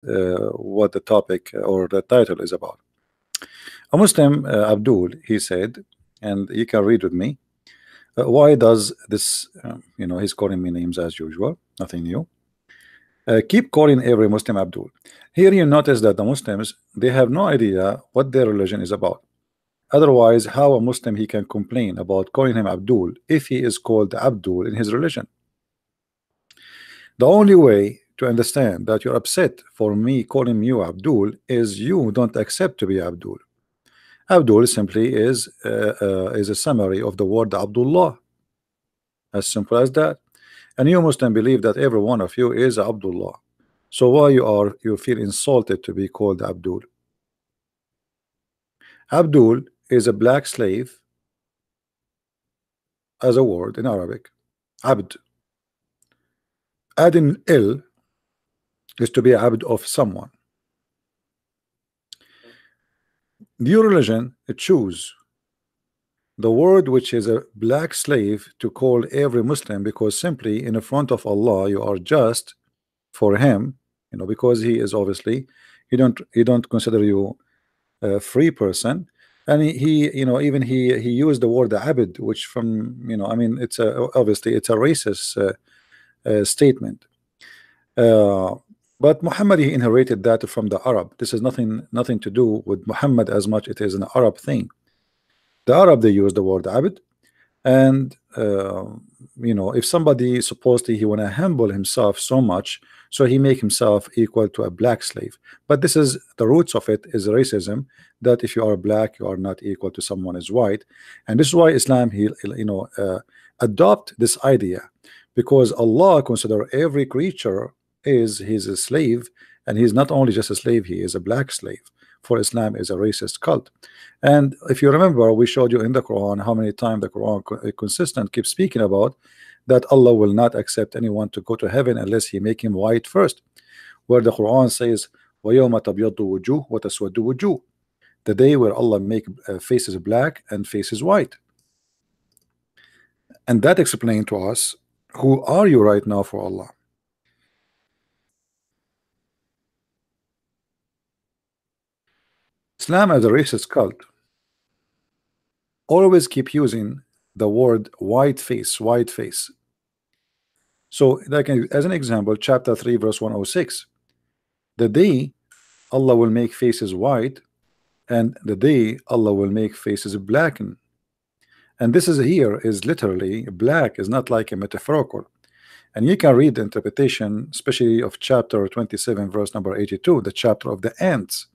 what the topic or the title is about. A Muslim, Abdul, he said, and you can read with me. Why does this, he's calling me names as usual, nothing new. Keep calling every Muslim Abdul. Here you notice that the Muslims, they have no idea what their religion is about. Otherwise, how a Muslim he can complain about calling him Abdul if he is called Abdul in his religion? The only way to understand that you're upset for me calling you Abdul is you don't accept to be Abdul. Abdul simply is a summary of the word Abdullah. As simple as that. And you Muslim believe that every one of you is Abdullah. So why you feel insulted to be called Abdul? Abdul is a black slave as a word in Arabic. Abd. Adding il is to be abd of someone. Your religion choose the word which is a black slave to call every Muslim, because simply in front of Allah you are just for him, because he is obviously he don't consider you a free person, and he even he used the word abd, which from I mean it's obviously it's a racist statement. But Muhammad, he inherited that from the Arab. This is nothing to do with Muhammad as much it is an Arab thing. The Arab, they use the word abd, and if somebody supposedly he want to humble himself so much, so he make himself equal to a black slave. But this is the roots of it is racism, that if you are black you are not equal to someone is white. And this is why Islam he adopt this idea, because Allah consider every creature is his slave, and he's not only just a slave, he is a black slave. For Islam is a racist cult. And if you remember, we showed you in the Quran how many times the Quran consistent keeps speaking about that Allah will not accept anyone to go to heaven unless he make him white first, where the Quran says وَيَوْمَ تَبْيَضُّ وُجُوهٌ وَتَسْوَدُّ وُجُوهٌ, the day where Allah make faces black and faces white. And that explained to us, who are you right now for Allah? Islam as a racist cult always keep using the word white face, white face. So like as an example, chapter 3 verse 106, the day Allah will make faces white, and the day Allah will make faces blacken. And this is here is literally black, is not like a metaphorical. And you can read the interpretation, especially of chapter 27 verse number 82, the chapter of the ants,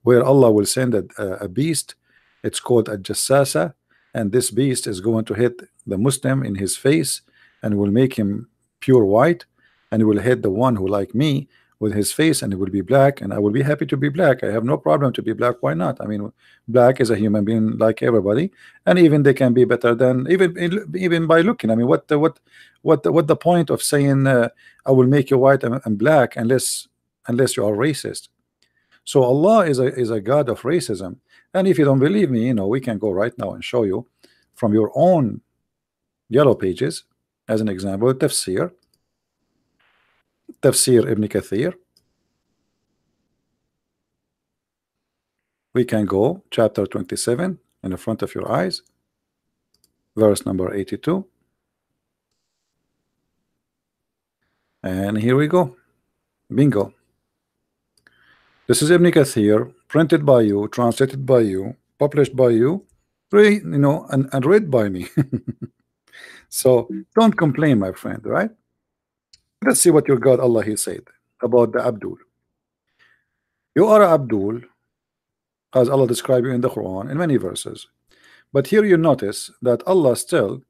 where Allah will send a beast. It's called a jassasa, and this beast is going to hit the Muslim in his face and will make him pure white, and will hit the one who like me with his face, and it will be black, and I will be happy to be black. I have no problem to be black. Why not? I mean, black is a human being like everybody, and even they can be better than even by looking. I mean, what the point of saying I will make you white and black unless you are racist? So Allah is a God of racism. And if you don't believe me, we can go right now and show you from your own yellow pages. As an example, Tafsir Ibn Kathir. We can go chapter 27 in the front of your eyes, verse number 82. And here we go. Bingo. This is Ibn Kathir, printed by you, translated by you, published by you, and read by me. So don't complain, my friend, right? Let's see what your God Allah he said about the Abdul. You are Abdul, as Allah described you in the Quran in many verses. But here you notice that Allah still,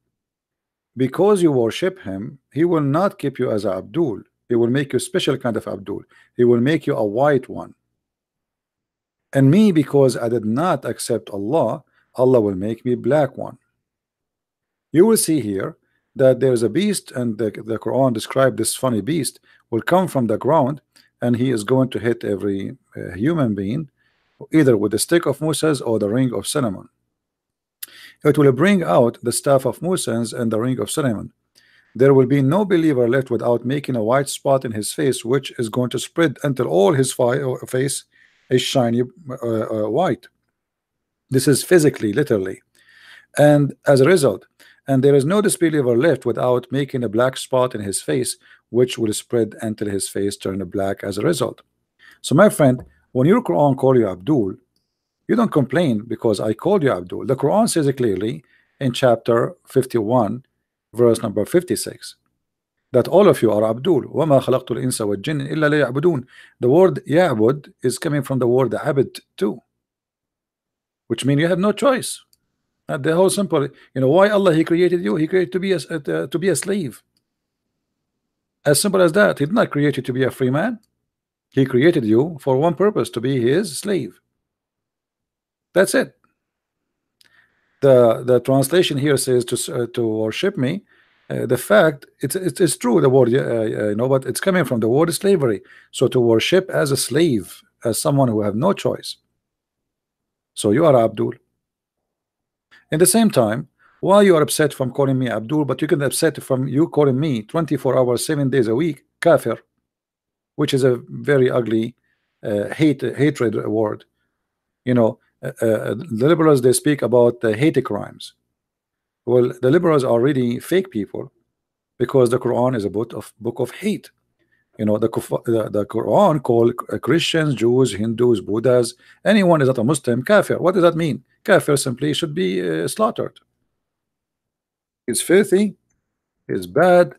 because you worship him, he will not keep you as a Abdul. He will make you a special kind of Abdul. He will make you a white one. And me, because I did not accept Allah, Allah will make me black one. You will see here that there is a beast, and the Quran described this funny beast will come from the ground, and he is going to hit every human being either with the stick of Moses or the ring of Solomon. It will bring out the staff of Moses and the ring of Solomon. there will be no believer left without making a white spot in his face, which is going to spread until all his face is shiny white. This is physically, literally. And as a result, and there is no disbeliever left without making a black spot in his face, which will spread until his face turn black as a result. So my friend, when your Quran call you Abdul, you don't complain because I called you Abdul. The Quran says it clearly in chapter 51 verse number 56 that all of you are Abdul. وَمَا خَلَقْتُ الْإِنسَ وَالْجِنَّ إِلَّا لِيَعْبُدُونَ. The word Ya'bud is coming from the word Abd too, which means you have no choice. The whole simple, you know, why Allah He created you? He created to be a slave. As simple as that. He did not create you to be a free man. He created you for one purpose, to be His slave. That's it. The translation here says to worship me. The fact it's true, the word you know, but it's coming from the word slavery. So to worship as a slave, as someone who have no choice. So you are Abdul. In the same time, why you are upset from calling me Abdul, but you can upset from you calling me 24 hours 7 days a week kafir, which is a very ugly hatred word. You know, the liberals, they speak about hate crimes. Well, the liberals are really fake people, because the Quran is a book of hate. You know, the Quran call Christians, Jews, Hindus, Buddhas, anyone is not a Muslim kafir. What does that mean? Kafir simply should be slaughtered. He's filthy, he's bad,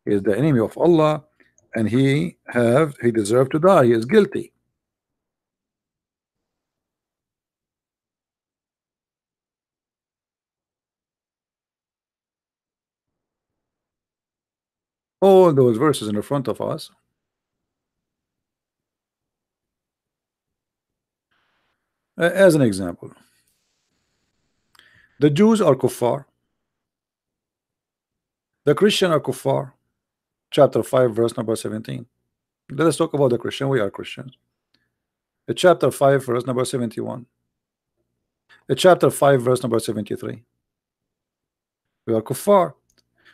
he's the enemy of Allah, and he deserved to die. He is guilty. All those verses in the front of us. As an example, the Jews are kuffar, the Christian are kuffar. Chapter 5 verse number 17. Let us talk about the Christian. We are Christians. Chapter 5 verse number 71. Chapter 5 verse number 73. We are kuffar.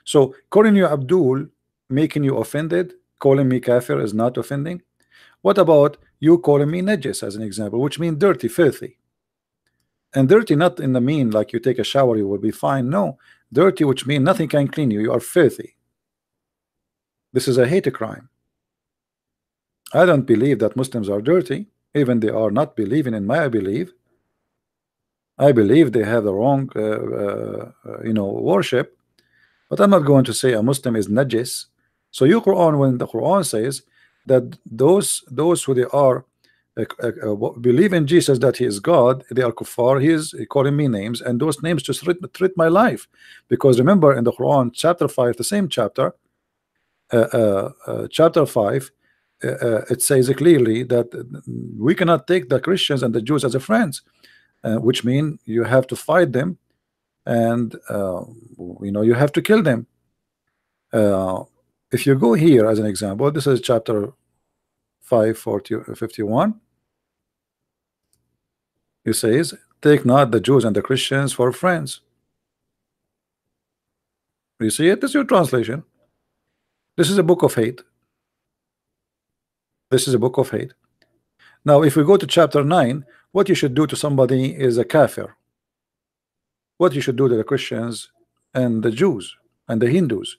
So calling you Abdul, making you offended, calling me kafir is not offending. What about you calling me najis as an example, which means dirty, filthy? And dirty not in the mean like you take a shower you will be fine. No, dirty which means nothing can clean you. You are filthy. This is a hate crime. I don't believe that Muslims are dirty, even they are not believing in my belief. I believe they have the wrong you know, worship, but I'm not going to say a Muslim is najis. So your Quran, when the Quran says that those who they are believe in Jesus, that he is God, they are kuffar, he is calling me names, and those names just threat my life. Because remember in the Quran chapter 5, the same chapter, chapter 5, it says clearly that we cannot take the Christians and the Jews as a friends, which mean you have to fight them, and you know, you have to kill them. If you go here as an example, this is chapter 5:51. It says, take not the Jews and the Christians for friends. You see it? This is your translation. This is a book of hate. This is a book of hate. Now if we go to chapter 9, what you should do to somebody is a kafir. What you should do to the Christians and the Jews and the Hindus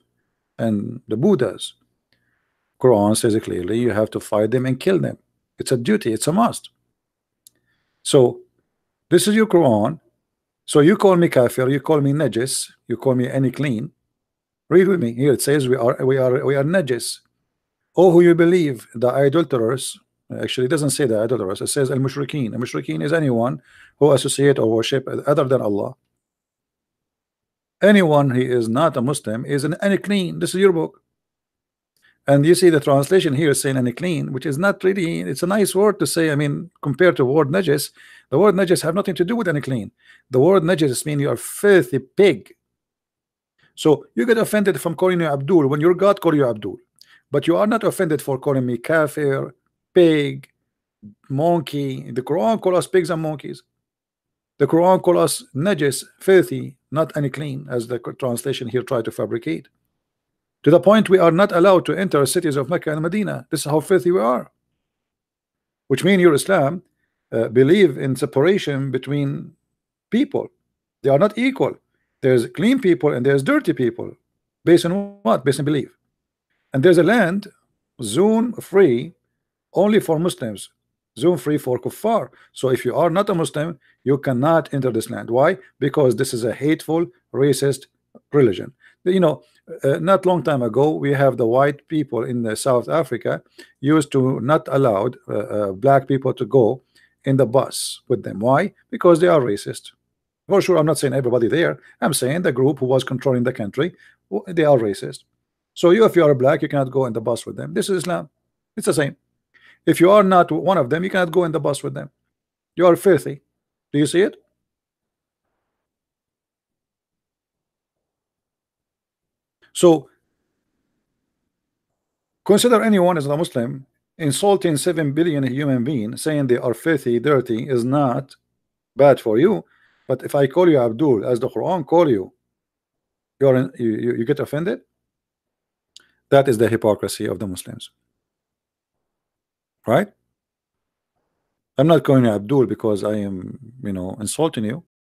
and the Buddhas, Quran says it clearly, you have to fight them and kill them. It's a duty, it's a must. So this is your Quran. So you call me kafir, you call me najis, you call me any clean. Read with me. Here it says we are najis. Oh, who you believe, the idolaters. Actually it doesn't say the idolaters, it says al-mushrikeen. Al-mushrikeen is anyone who associate or worship other than Allah. Anyone who is not a Muslim is an any clean. This is your book. And you see the translation here saying any clean, which is not really, it's a nice word to say. I mean, compared to the word najis, the word najis have nothing to do with any clean. The word najis means you are filthy pig. So you get offended from calling you Abdul when your God call you Abdul, but you are not offended for calling me kafir, pig, monkey. The Quran call us pigs and monkeys. The Quran call us najis, filthy, not any clean, as the translation here try to fabricate. to the point we are not allowed to enter cities of Mecca and Medina. This is how filthy we are. Which means your Islam believe in separation between people. They are not equal. There's clean people and there's dirty people. Based on what? Based on belief. And there's a land zone free only for Muslims, zone free for kuffar. So if you are not a Muslim, you cannot enter this land. Why? Because this is a hateful, racist religion. You know, not long time ago, we have the white people in the South Africa used to not allowed black people to go in the bus with them. Why? Because they are racist. For sure, I'm not saying everybody there. I'm saying the group who was controlling the country, they are racist. So you, if you are black, you cannot go in the bus with them. This is Islam. It's the same. If you are not one of them, you cannot go in the bus with them. You are filthy. Do you see it? So consider anyone as a Muslim insulting 7 billion human beings, saying they are filthy, dirty, is not bad for you. But if I call you Abdul, as the Quran call you, you get offended. That is the hypocrisy of the Muslims, right? I'm not calling you Abdul because I am, you know, insulting you.